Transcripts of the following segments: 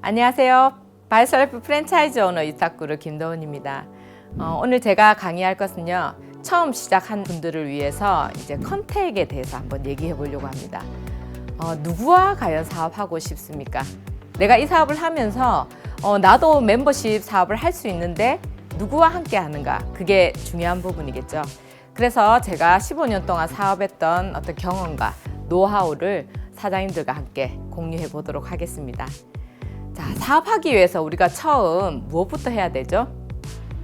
안녕하세요. 바이오셀프 프랜차이즈 오너 유탁그룹 김도훈입니다. 오늘 제가 강의할 것은요. 처음 시작한 분들을 위해서 이제 컨택에 대해서 한번 얘기해 보려고 합니다. 누구와 과연 사업하고 싶습니까? 내가 이 사업을 하면서 나도 멤버십 사업을 할 수 있는데 누구와 함께 하는가? 그게 중요한 부분이겠죠. 그래서 제가 15년 동안 사업했던 어떤 경험과 노하우를 사장님들과 함께 공유해 보도록 하겠습니다. 자, 사업하기 위해서 우리가 처음 무엇부터 해야 되죠?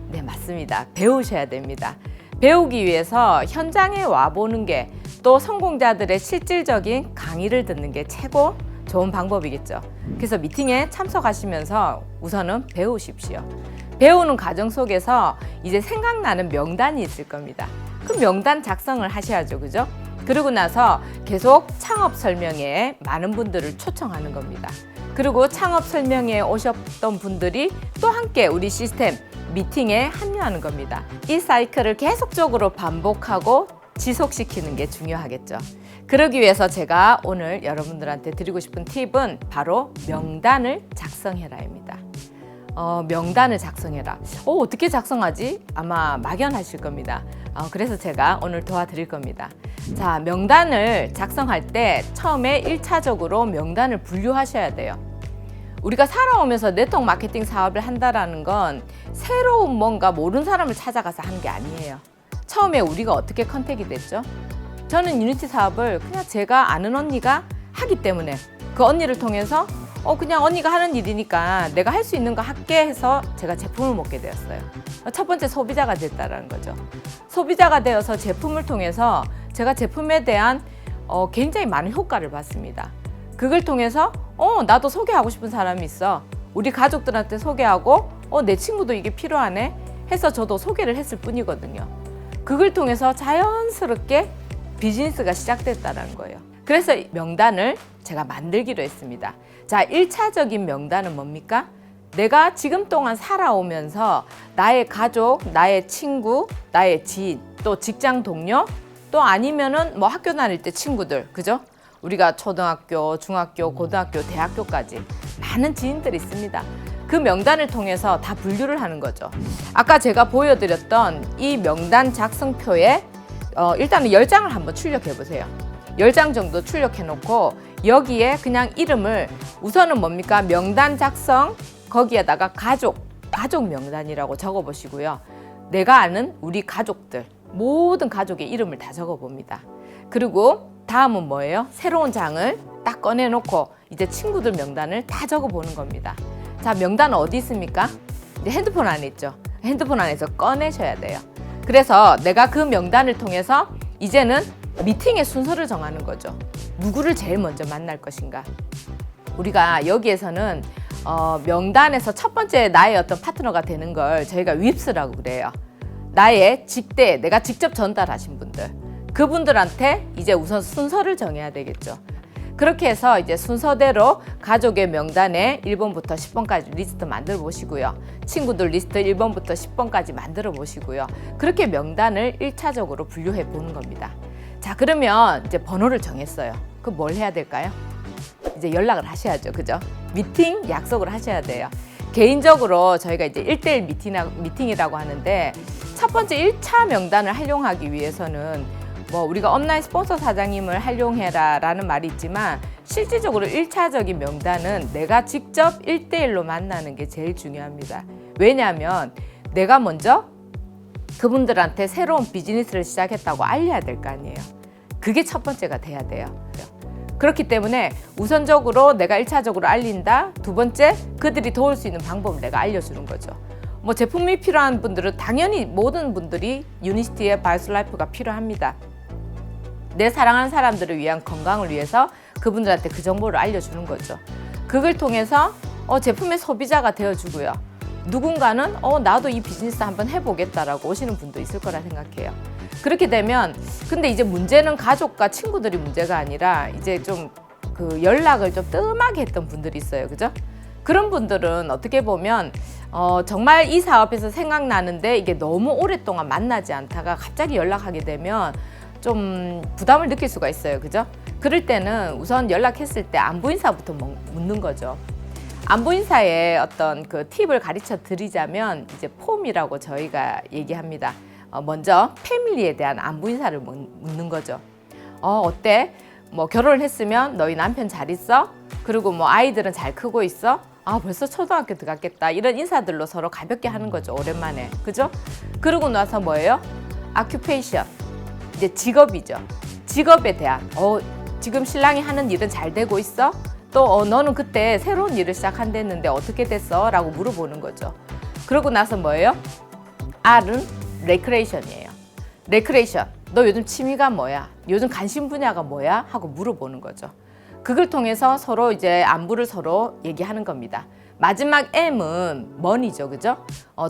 네, 맞습니다. 배우셔야 됩니다. 배우기 위해서 현장에 와보는 게 또 성공자들의 실질적인 강의를 듣는 게 최고 좋은 방법이겠죠. 그래서 미팅에 참석하시면서 우선은 배우십시오. 배우는 과정 속에서 이제 생각나는 명단이 있을 겁니다. 그 명단 작성을 하셔야죠, 그죠? 그러고 나서 계속 창업 설명회에 많은 분들을 초청하는 겁니다. 그리고 창업 설명회에 오셨던 분들이 또 함께 우리 시스템 미팅에 합류하는 겁니다. 이 사이클을 계속적으로 반복하고 지속시키는 게 중요하겠죠. 그러기 위해서 제가 오늘 여러분들한테 드리고 싶은 팁은 바로 명단을 작성해라입니다. 명단을 작성해라. 어떻게 작성하지? 아마 막연하실 겁니다. 그래서 제가 오늘 도와드릴 겁니다. 자, 명단을 작성할 때 처음에 1차적으로 명단을 분류하셔야 돼요. 우리가 살아오면서 네트워크 마케팅 사업을 한다는 건 새로운 뭔가 모르는 사람을 찾아가서 하는 게 아니에요. 처음에 우리가 어떻게 컨택이 됐죠? 저는 유니티 사업을 그냥 제가 아는 언니가 하기 때문에 그 언니를 통해서 그냥 언니가 하는 일이니까 내가 할 수 있는 거 할게 해서 제가 제품을 먹게 되었어요. 첫 번째 소비자가 됐다는 거죠. 소비자가 되어서 제품을 통해서 제가 제품에 대한 굉장히 많은 효과를 봤습니다. 그걸 통해서 나도 소개하고 싶은 사람이 있어. 우리 가족들한테 소개하고 내 친구도 이게 필요하네 해서 저도 소개를 했을 뿐이거든요. 그걸 통해서 자연스럽게 비즈니스가 시작됐다는 거예요. 그래서 명단을 제가 만들기로 했습니다. 자, 1차적인 명단은 뭡니까? 내가 지금 동안 살아오면서 나의 가족, 나의 친구, 나의 지인, 또 직장 동료, 또 아니면은 뭐 학교 다닐 때 친구들, 그죠? 우리가 초등학교, 중학교, 고등학교, 대학교까지 많은 지인들이 있습니다. 그 명단을 통해서 다 분류를 하는 거죠. 아까 제가 보여드렸던 이 명단 작성표에 일단은 10장을 한번 출력해 보세요. 10장 정도 출력해 놓고 여기에 그냥 이름을 우선은 뭡니까? 명단 작성, 거기에다가 가족 명단이라고 적어 보시고요. 내가 아는 우리 가족들, 모든 가족의 이름을 다 적어 봅니다. 그리고 다음은 뭐예요? 새로운 장을 딱 꺼내 놓고 이제 친구들 명단을 다 적어 보는 겁니다. 자, 명단은 어디 있습니까? 이제 핸드폰 안에 있죠. 핸드폰 안에서 꺼내셔야 돼요. 그래서 내가 그 명단을 통해서 이제는 미팅의 순서를 정하는 거죠. 누구를 제일 먼저 만날 것인가? 우리가 여기에서는 명단에서 첫 번째 나의 어떤 파트너가 되는 걸 저희가 윕스라고 그래요. 나의 직대, 내가 직접 전달하신 분들. 그분들한테 이제 우선 순서를 정해야 되겠죠. 그렇게 해서 이제 순서대로 가족의 명단에 1번부터 10번까지 리스트 만들어 보시고요. 친구들 리스트 1번부터 10번까지 만들어 보시고요. 그렇게 명단을 1차적으로 분류해 보는 겁니다. 자, 그러면 이제 번호를 정했어요. 그럼 뭘 해야 될까요? 이제 연락을 하셔야죠. 그죠? 미팅 약속을 하셔야 돼요. 개인적으로 저희가 이제 1대1 미팅이라고 하는데 첫 번째 1차 명단을 활용하기 위해서는 우리가 업라인 스폰서 사장님을 활용해라 라는 말이 있지만 실질적으로 1차적인 명단은 내가 직접 1대1로 만나는 게 제일 중요합니다. 왜냐하면 내가 먼저 그분들한테 새로운 비즈니스를 시작했다고 알려야 될 거 아니에요. 그게 첫 번째가 돼야 돼요. 그렇기 때문에 우선적으로 내가 1차적으로 알린다. 두 번째, 그들이 도울 수 있는 방법을 내가 알려주는 거죠. 제품이 필요한 분들은 당연히 모든 분들이 유니티의 바이오셀라이프가 필요합니다. 내 사랑하는 사람들을 위한 건강을 위해서 그분들한테 그 정보를 알려주는 거죠. 그걸 통해서 제품의 소비자가 되어주고요. 누군가는 나도 이 비즈니스 한번 해보겠다라고 오시는 분도 있을 거라 생각해요. 그렇게 되면 근데 이제 문제는 가족과 친구들이 문제가 아니라 이제 좀 그 연락을 좀 뜸하게 했던 분들이 있어요. 그죠? 그런 분들은 어떻게 보면 정말 이 사업에서 생각나는데 이게 너무 오랫동안 만나지 않다가 갑자기 연락하게 되면 좀 부담을 느낄 수가 있어요. 그죠? 그럴 때는 우선 연락했을 때 안부 인사부터 묻는 거죠. 안부 인사의 어떤 그 팁을 가르쳐 드리자면 이제 폼이라고 저희가 얘기합니다. 먼저 패밀리에 대한 안부 인사를 묻는 거죠. 어때? 뭐 결혼을 했으면 너희 남편 잘 있어? 그리고 뭐 아이들은 잘 크고 있어? 벌써 초등학교 들어갔겠다. 이런 인사들로 서로 가볍게 하는 거죠. 오랜만에. 그죠? 그러고 나서 뭐예요? 아큐페이션. 이제 직업이죠. 직업에 대한 지금 신랑이 하는 일은 잘 되고 있어? 또 너는 그때 새로운 일을 시작한댔는데 어떻게 됐어? 라고 물어보는 거죠. 그러고 나서 뭐예요? R은 레크레이션이에요. 레크레이션. 너 요즘 취미가 뭐야? 요즘 관심 분야가 뭐야? 하고 물어보는 거죠. 그걸 통해서 서로 이제 안부를 서로 얘기하는 겁니다. 마지막 M은 머니죠. 그죠?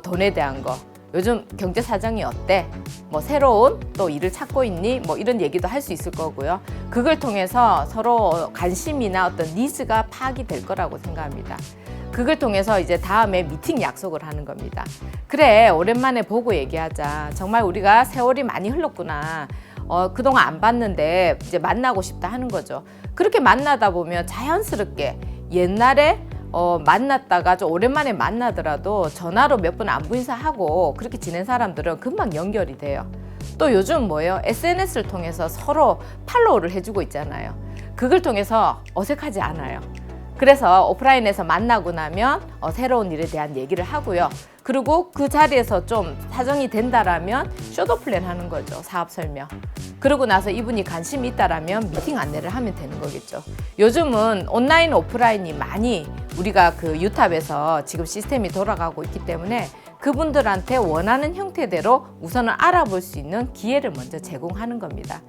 돈에 대한 거. 요즘 경제 사정이 어때? 뭐 새로운 또 일을 찾고 있니? 뭐 이런 얘기도 할 수 있을 거고요. 그걸 통해서 서로 관심이나 어떤 니즈가 파악이 될 거라고 생각합니다. 그걸 통해서 이제 다음에 미팅 약속을 하는 겁니다. 그래, 오랜만에 보고 얘기하자. 정말 우리가 세월이 많이 흘렀구나. 그동안 안 봤는데 이제 만나고 싶다 하는 거죠. 그렇게 만나다 보면 자연스럽게 옛날에 만났다가 좀 오랜만에 만나더라도 전화로 몇 번 안부 인사하고 그렇게 지낸 사람들은 금방 연결이 돼요. 또 요즘 뭐예요? SNS를 통해서 서로 팔로우를 해주고 있잖아요. 그걸 통해서 어색하지 않아요. 그래서 오프라인에서 만나고 나면 새로운 일에 대한 얘기를 하고요. 그리고 그 자리에서 좀 사정이 된다라면 쇼도 플랜 하는 거죠. 사업 설명. 그러고 나서 이분이 관심이 있다라면 미팅 안내를 하면 되는 거겠죠. 요즘은 온라인, 오프라인이 많이 우리가 그 유탑에서 지금 시스템이 돌아가고 있기 때문에 그분들한테 원하는 형태대로 우선은 알아볼 수 있는 기회를 먼저 제공하는 겁니다.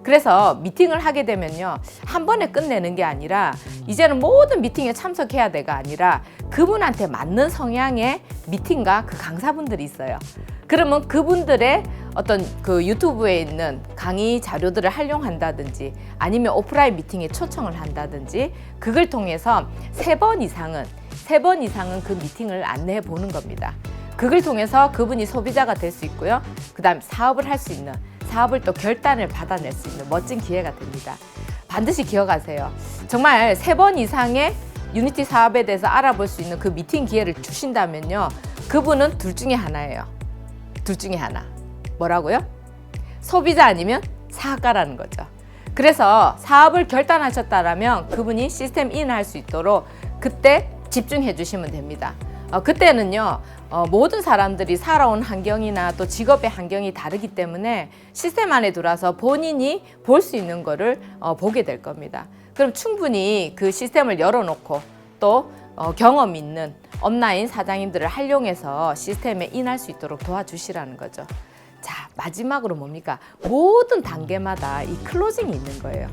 그래서 미팅을 하게 되면요, 한 번에 끝내는 게 아니라 이제는 모든 미팅에 참석해야 돼가 아니라 그분한테 맞는 성향의 미팅과 그 강사분들이 있어요. 그러면 그분들의 어떤 그 유튜브에 있는 강의 자료들을 활용한다든지 아니면 오프라인 미팅에 초청을 한다든지 그걸 통해서 3번 이상은 그 미팅을 안내해 보는 겁니다. 그걸 통해서 그분이 소비자가 될 수 있고요. 그다음 사업을 할 수 있는, 사업을 또 결단을 받아낼 수 있는 멋진 기회가 됩니다. 반드시 기억하세요. 정말 3번 이상의 유니티 사업에 대해서 알아볼 수 있는 그 미팅 기회를 주신다면요, 그분은 둘 중에 하나예요. 둘 중에 하나. 뭐라고요? 소비자 아니면 사업가라는 거죠. 그래서 사업을 결단하셨다라면 그분이 시스템 인할 수 있도록 그때 집중해 주시면 됩니다. 그때는요, 모든 사람들이 살아온 환경이나 또 직업의 환경이 다르기 때문에 시스템 안에 들어와서 본인이 볼 수 있는 거를 보게 될 겁니다. 그럼 충분히 그 시스템을 열어놓고 또 경험 있는 업라인 사장님들을 활용해서 시스템에 인할 수 있도록 도와주시라는 거죠. 자, 마지막으로 뭡니까? 모든 단계마다 이 클로징이 있는 거예요.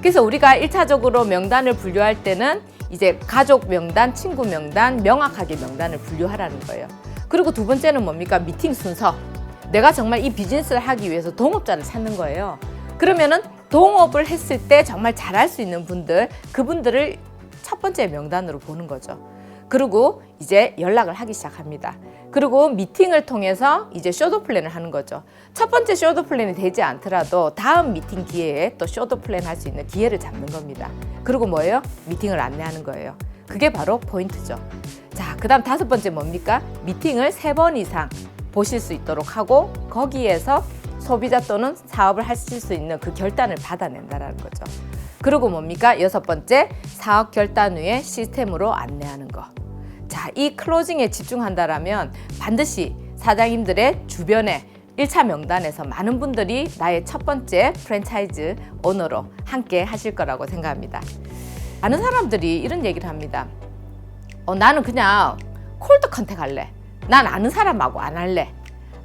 그래서 우리가 1차적으로 명단을 분류할 때는 이제 가족 명단, 친구 명단, 명확하게 명단을 분류하라는 거예요. 그리고 두 번째는 뭡니까? 미팅 순서. 내가 정말 이 비즈니스를 하기 위해서 동업자를 찾는 거예요. 그러면은 동업을 했을 때 정말 잘할 수 있는 분들, 그분들을 첫 번째 명단으로 보는 거죠. 그리고 이제 연락을 하기 시작합니다. 그리고 미팅을 통해서 이제 쇼도 플랜을 하는 거죠. 첫 번째 쇼도 플랜이 되지 않더라도 다음 미팅 기회에 또 쇼도 플랜 할 수 있는 기회를 잡는 겁니다. 그리고 뭐예요? 미팅을 안내하는 거예요. 그게 바로 포인트죠. 자, 그 다음 5번째 뭡니까? 미팅을 3번 이상 보실 수 있도록 하고 거기에서 소비자 또는 사업을 하실 수 있는 그 결단을 받아낸다는 거죠. 그리고 뭡니까? 6번째, 사업 결단 후에 시스템으로 안내하는 거. 자, 이 클로징에 집중한다라면 반드시 사장님들의 주변에 1차 명단에서 많은 분들이 나의 첫 번째 프랜차이즈 오너로 함께 하실 거라고 생각합니다. 많은 사람들이 이런 얘기를 합니다. 나는 그냥 콜드 컨택 할래. 난 아는 사람하고 안 할래.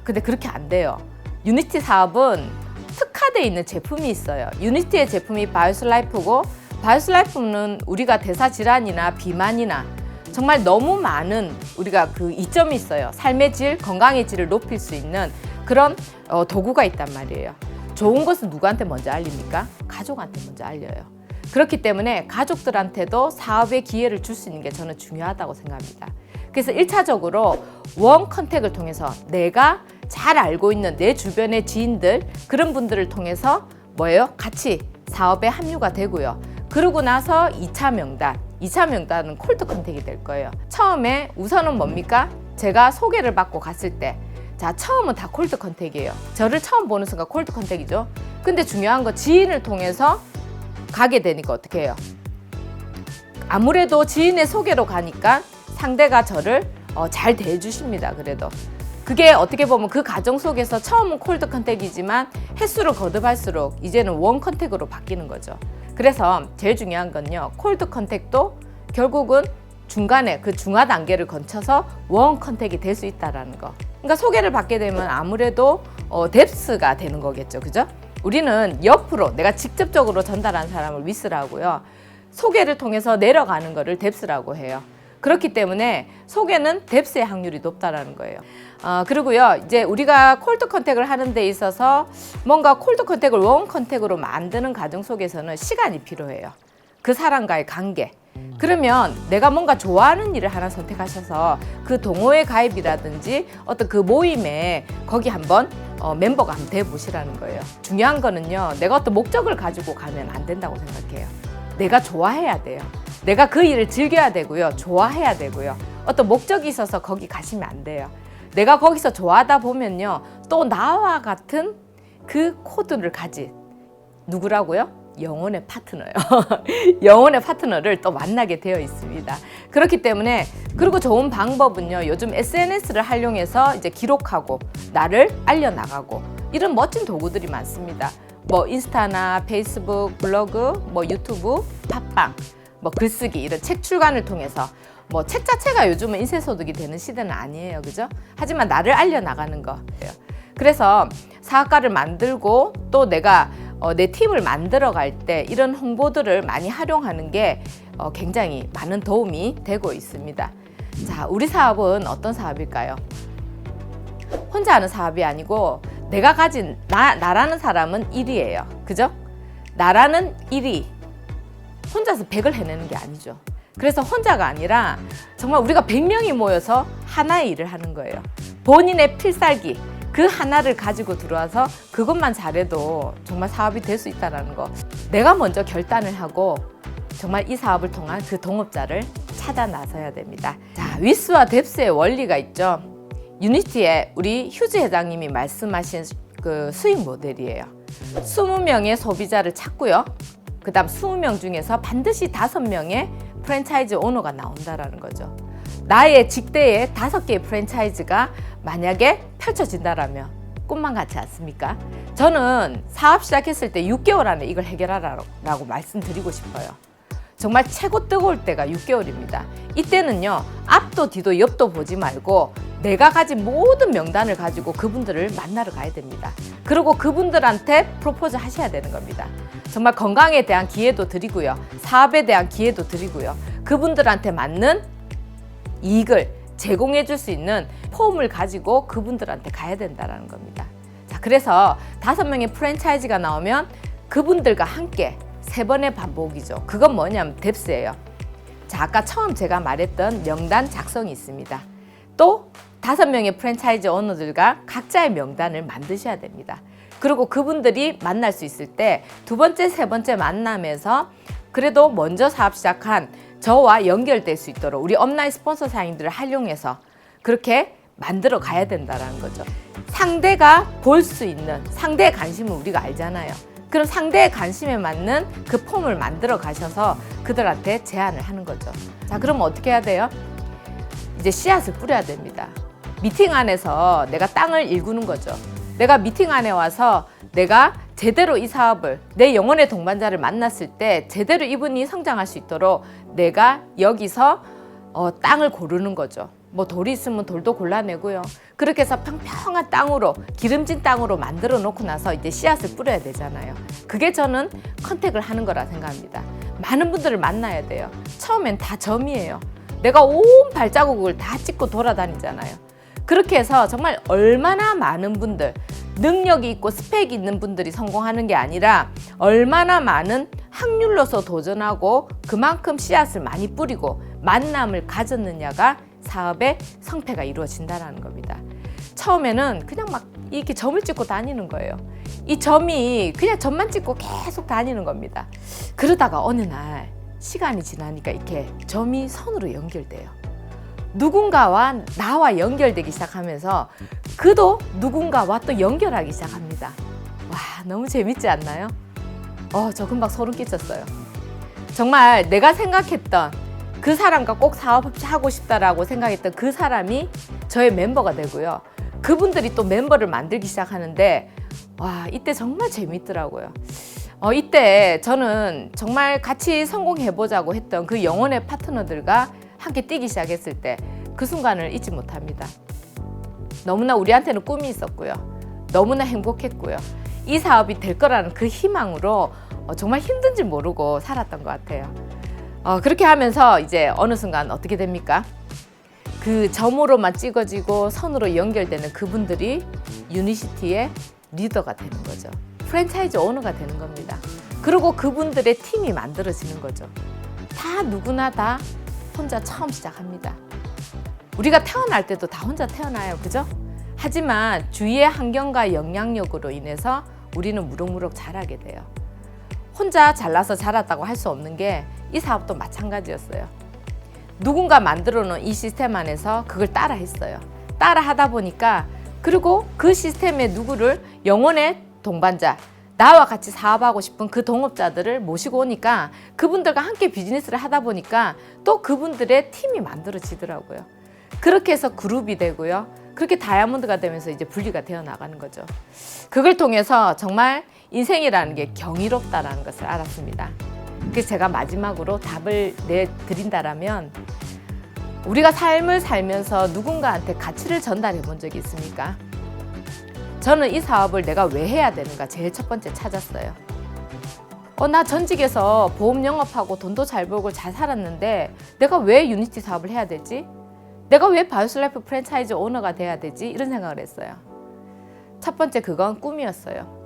근데 그렇게 안 돼요. 유니티 사업은 특화되어 있는 제품이 있어요. 유니티의 제품이 바이오스라이프고, 바이오스라이프는 우리가 대사질환이나 비만이나 정말 너무 많은 우리가 그 이점이 있어요. 삶의 질, 건강의 질을 높일 수 있는 그런 도구가 있단 말이에요. 좋은 것은 누구한테 먼저 알립니까? 가족한테 먼저 알려요. 그렇기 때문에 가족들한테도 사업의 기회를 줄 수 있는 게 저는 중요하다고 생각합니다. 그래서 1차적으로 원 컨택을 통해서 내가 잘 알고 있는 내 주변의 지인들, 그런 분들을 통해서 뭐예요? 같이 사업에 합류가 되고요. 그러고 나서 2차 명단, 2차 명단은 콜드 컨택이 될 거예요. 처음에 우선은 뭡니까? 제가 소개를 받고 갔을 때, 자, 처음은 다 콜드 컨택이에요. 저를 처음 보는 순간 콜드 컨택이죠. 근데 중요한 거, 지인을 통해서 가게 되니까 어떻게 해요? 아무래도 지인의 소개로 가니까 상대가 저를 잘 대해주십니다. 그래도 그게 어떻게 보면 그 과정 속에서 처음은 콜드 컨택이지만 횟수를 거듭할수록 이제는 원 컨택으로 바뀌는 거죠. 그래서 제일 중요한 건요, 콜드 컨택도 결국은 중간에 그 중화 단계를 거쳐서 원 컨택이 될 수 있다라는 거. 그러니까 소개를 받게 되면 아무래도 뎁스가 되는 거겠죠, 그죠? 우리는 옆으로 내가 직접적으로 전달한 사람을 위스라고요. 소개를 통해서 내려가는 거를 뎁스라고 해요. 그렇기 때문에 소개는 뎁스의 확률이 높다라는 거예요. 그리고요, 이제 우리가 콜드 컨택을 하는 데 있어서 뭔가 콜드 컨택을 원 컨택으로 만드는 과정 속에서는 시간이 필요해요. 그 사람과의 관계. 그러면 내가 뭔가 좋아하는 일을 하나 선택하셔서 그 동호회 가입이라든지 어떤 그 모임에 거기 한번 멤버가 한번 돼보시라는 거예요. 중요한 거는요, 내가 어떤 목적을 가지고 가면 안 된다고 생각해요. 내가 좋아해야 돼요. 내가 그 일을 즐겨야 되고요. 좋아해야 되고요. 어떤 목적이 있어서 거기 가시면 안 돼요. 내가 거기서 좋아하다 보면요, 또 나와 같은 그 코드를 가진 누구라고요? 영혼의 파트너요. 영혼의 파트너를 또 만나게 되어 있습니다. 그렇기 때문에, 그리고 좋은 방법은요, 요즘 SNS를 활용해서 이제 기록하고 나를 알려나가고 이런 멋진 도구들이 많습니다. 뭐 인스타나 페이스북, 블로그, 뭐 유튜브, 팟빵, 뭐 글쓰기, 이런 책 출간을 통해서, 뭐 책 자체가 요즘은 인쇄소득이 되는 시대는 아니에요, 그죠? 하지만 나를 알려나가는 거예요. 그래서 사학과를 만들고 또 내가 내 팀을 만들어 갈 때 이런 홍보들을 많이 활용하는 게 굉장히 많은 도움이 되고 있습니다. 자, 우리 사업은 어떤 사업일까요? 혼자 하는 사업이 아니고 내가 가진 나라는 사람은 1위예요. 그죠? 나라는 1위. 혼자서 100을 해내는 게 아니죠. 그래서 혼자가 아니라 정말 우리가 100명이 모여서 하나의 일을 하는 거예요. 본인의 필살기, 그 하나를 가지고 들어와서 그것만 잘해도 정말 사업이 될 수 있다는 거. 내가 먼저 결단을 하고 정말 이 사업을 통한 그 동업자를 찾아 나서야 됩니다. 자, 위스와 뎁스의 원리가 있죠. 유니티에 우리 휴즈 회장님이 말씀하신 그 수익 모델이에요. 20명의 소비자를 찾고요. 그 다음 20명 중에서 반드시 5명의 프랜차이즈 오너가 나온다라는 거죠. 나의 직대에 5개의 프랜차이즈가 만약에 펼쳐진다라면 꿈만 같지 않습니까? 저는 사업 시작했을 때 6개월 안에 이걸 해결하라고 말씀드리고 싶어요. 정말 최고 뜨거울 때가 6개월입니다. 이때는요, 앞도 뒤도 옆도 보지 말고 내가 가진 모든 명단을 가지고 그분들을 만나러 가야 됩니다. 그리고 그분들한테 프로포즈 하셔야 되는 겁니다. 정말 건강에 대한 기회도 드리고요. 사업에 대한 기회도 드리고요. 그분들한테 맞는 이익을 제공해 줄 수 있는 폼을 가지고 그분들한테 가야 된다는 겁니다. 자, 그래서 5명의 프랜차이즈가 나오면 그분들과 함께 3번의 반복이죠. 그건 뭐냐면 뎁스예요. 자, 아까 처음 제가 말했던 명단 작성이 있습니다. 또 5명의 프랜차이즈 오너들과 각자의 명단을 만드셔야 됩니다. 그리고 그분들이 만날 수 있을 때 2번째, 3번째 만남에서 그래도 먼저 사업 시작한 저와 연결될 수 있도록 우리 업라인 스폰서 사인들을 활용해서 그렇게 만들어 가야 된다는 거죠. 상대가 볼 수 있는 상대의 관심을 우리가 알잖아요. 그럼 상대의 관심에 맞는 그 폼을 만들어 가셔서 그들한테 제안을 하는 거죠. 자, 그럼 어떻게 해야 돼요? 이제 씨앗을 뿌려야 됩니다. 미팅 안에서 내가 땅을 일구는 거죠. 내가 미팅 안에 와서 내가 제대로 이 사업을 내 영혼의 동반자를 만났을 때 제대로 이분이 성장할 수 있도록 내가 여기서 땅을 고르는 거죠. 뭐 돌이 있으면 돌도 골라내고요. 그렇게 해서 평평한 땅으로 기름진 땅으로 만들어 놓고 나서 이제 씨앗을 뿌려야 되잖아요. 그게 저는 컨택을 하는 거라 생각합니다. 많은 분들을 만나야 돼요. 처음엔 다 점이에요. 내가 온 발자국을 다 찍고 돌아다니잖아요. 그렇게 해서 정말 얼마나 많은 분들, 능력이 있고 스펙이 있는 분들이 성공하는 게 아니라 얼마나 많은 확률로서 도전하고 그만큼 씨앗을 많이 뿌리고 만남을 가졌느냐가 사업의 성패가 이루어진다는 겁니다. 처음에는 그냥 막 이렇게 점을 찍고 다니는 거예요. 이 점이 그냥 점만 찍고 계속 다니는 겁니다. 그러다가 어느 날 시간이 지나니까 이렇게 점이 선으로 연결돼요. 누군가와 나와 연결되기 시작하면서 그도 누군가와 또 연결하기 시작합니다. 와, 너무 재밌지 않나요? 저 금방 소름 끼쳤어요. 정말 내가 생각했던 그 사람과 꼭 사업하고 싶다라고 생각했던 그 사람이 저의 멤버가 되고요. 그분들이 또 멤버를 만들기 시작하는데 와, 이때 정말 재밌더라고요. 이때 저는 정말 같이 성공해보자고 했던 그 영혼의 파트너들과 함께 뛰기 시작했을 때 그 순간을 잊지 못합니다. 너무나 우리한테는 꿈이 있었고요. 너무나 행복했고요. 이 사업이 될 거라는 그 희망으로 정말 힘든 줄 모르고 살았던 것 같아요. 그렇게 하면서 이제 어느 순간 어떻게 됩니까? 그 점으로만 찍어지고 선으로 연결되는 그분들이 유니시티의 리더가 되는 거죠. 프랜차이즈 오너가 되는 겁니다. 그리고 그분들의 팀이 만들어지는 거죠. 다 누구나 다 혼자 처음 시작합니다. 우리가 태어날 때도 다 혼자 태어나요, 그죠? 하지만 주위의 환경과 영향력으로 인해서 우리는 무럭무럭 자라게 돼요. 혼자 잘나서 자랐다고 할 수 없는 게 이 사업도 마찬가지였어요. 누군가 만들어 놓은 이 시스템 안에서 그걸 따라 했어요. 따라 하다 보니까 그리고 그 시스템에 누구를 영혼의 동반자, 나와 같이 사업하고 싶은 그 동업자들을 모시고 오니까 그분들과 함께 비즈니스를 하다 보니까 또 그분들의 팀이 만들어지더라고요. 그렇게 해서 그룹이 되고요. 그렇게 다이아몬드가 되면서 이제 분리가 되어 나가는 거죠. 그걸 통해서 정말 인생이라는 게 경이롭다라는 것을 알았습니다. 그래서 제가 마지막으로 답을 내드린다라면 우리가 삶을 살면서 누군가한테 가치를 전달해 본 적이 있습니까? 저는 이 사업을 내가 왜 해야 되는가 제일 첫 번째 찾았어요. 나 전직에서 보험 영업하고 돈도 잘 벌고 잘 살았는데 내가 왜 유니티 사업을 해야 되지? 내가 왜 바이오슬라이프 프랜차이즈 오너가 돼야 되지? 이런 생각을 했어요. 첫 번째 그건 꿈이었어요.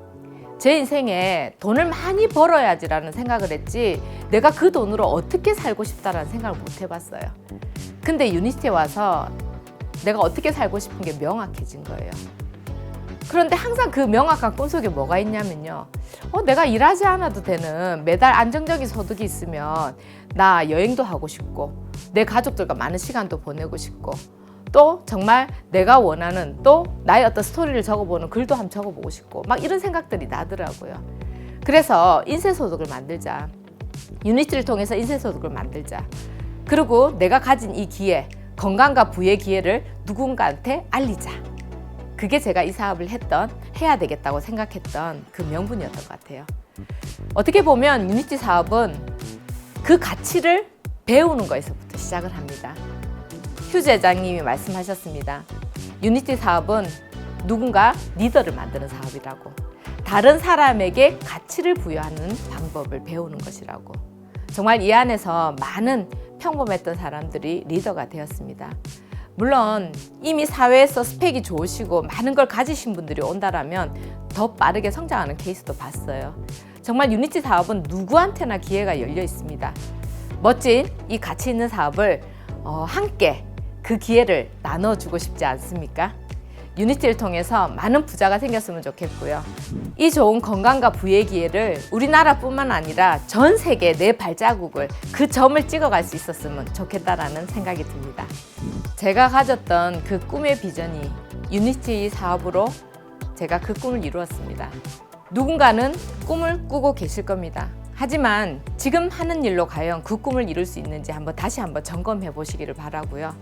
제 인생에 돈을 많이 벌어야지라는 생각을 했지 내가 그 돈으로 어떻게 살고 싶다라는 생각을 못 해봤어요. 근데 유니티에 와서 내가 어떻게 살고 싶은 게 명확해진 거예요. 그런데 항상 그 명확한 꿈속에 뭐가 있냐면요. 내가 일하지 않아도 되는 매달 안정적인 소득이 있으면 나 여행도 하고 싶고 내 가족들과 많은 시간도 보내고 싶고 또 정말 내가 원하는 또 나의 어떤 스토리를 적어보는 글도 한번 적어보고 싶고 막 이런 생각들이 나더라고요. 그래서 인쇄소득을 만들자. 유니티를 통해서 인쇄소득을 만들자. 그리고 내가 가진 이 기회, 건강과 부의 기회를 누군가한테 알리자. 그게 제가 이 사업을 해야 되겠다고 생각했던 그 명분이었던 것 같아요. 어떻게 보면 유니티 사업은 그 가치를 배우는 것에서부터 시작을 합니다. 휴즈 회장님이 말씀하셨습니다. 유니티 사업은 누군가 리더를 만드는 사업이라고. 다른 사람에게 가치를 부여하는 방법을 배우는 것이라고. 정말 이 안에서 많은 평범했던 사람들이 리더가 되었습니다. 물론 이미 사회에서 스펙이 좋으시고 많은 걸 가지신 분들이 온다라면 더 빠르게 성장하는 케이스도 봤어요. 정말 유니티 사업은 누구한테나 기회가 열려 있습니다. 멋진 이 가치 있는 사업을 함께 그 기회를 나눠주고 싶지 않습니까? 유니티를 통해서 많은 부자가 생겼으면 좋겠고요. 이 좋은 건강과 부의 기회를 우리나라뿐만 아니라 전 세계 내 발자국을 그 점을 찍어갈 수 있었으면 좋겠다라는 생각이 듭니다. 제가 가졌던 그 꿈의 비전이 유니티 사업으로 제가 그 꿈을 이루었습니다. 누군가는 꿈을 꾸고 계실 겁니다. 하지만 지금 하는 일로 과연 그 꿈을 이룰 수 있는지 다시 한번 점검해 보시기를 바라고요.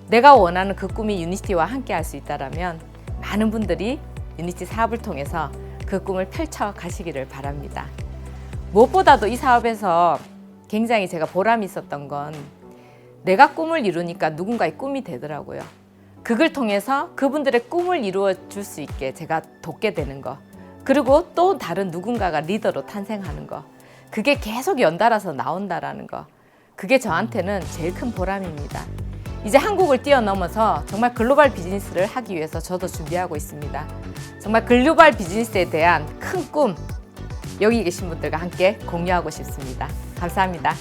내가 원하는 그 꿈이 유니티와 함께 할 수 있다면 많은 분들이 유니티 사업을 통해서 그 꿈을 펼쳐 가시기를 바랍니다. 무엇보다도 이 사업에서 굉장히 제가 보람이 있었던 건 내가 꿈을 이루니까 누군가의 꿈이 되더라고요. 그걸 통해서 그분들의 꿈을 이루어 줄 수 있게 제가 돕게 되는 거. 그리고 또 다른 누군가가 리더로 탄생하는 거. 그게 계속 연달아서 나온다라는 거. 그게 저한테는 제일 큰 보람입니다. 이제 한국을 뛰어넘어서 정말 글로벌 비즈니스를 하기 위해서 저도 준비하고 있습니다. 정말 글로벌 비즈니스에 대한 큰 꿈, 여기 계신 분들과 함께 공유하고 싶습니다. 감사합니다.